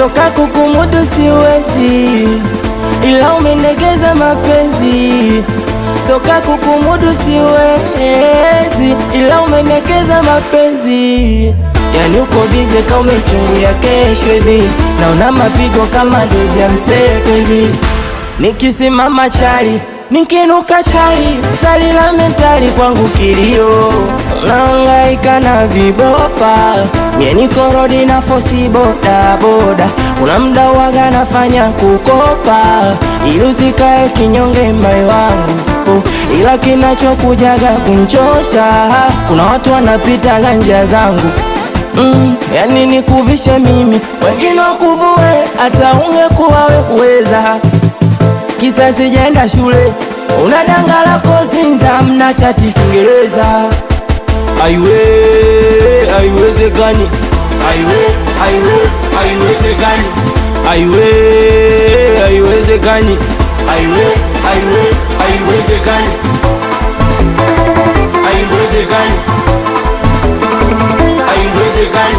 soka kukumudu siwezi, ila umendekeza mapenzi. Soka kukumudu siwezi, ila umendekeza mapenzi. Yani uko bize kama umechungulia kesho hivi, naona mapigo kama dozi ya mseto hivi. Nikisimama chali, nikinuka chali, zali la mentali kwangu kilio. Unahangaika na vibopa, mie niko rodi na fosi boda boda. Kuna mda waga nafanya kukopa, ili usikae kinyonge mai wangu, ila kinachokujaga kunchosha. Kuna watu wanapita ganja zangu, yani nikuvishe mimi, wengine wakuvue, hata ungekuwa we kuweza. Kisa sijaenda shule, unadanga lako Zinza, mna chati Kiingereza. Haiwezekani, haiwezekani, haiwezekani, haiwezekani, haiwezekani, haiwezekani.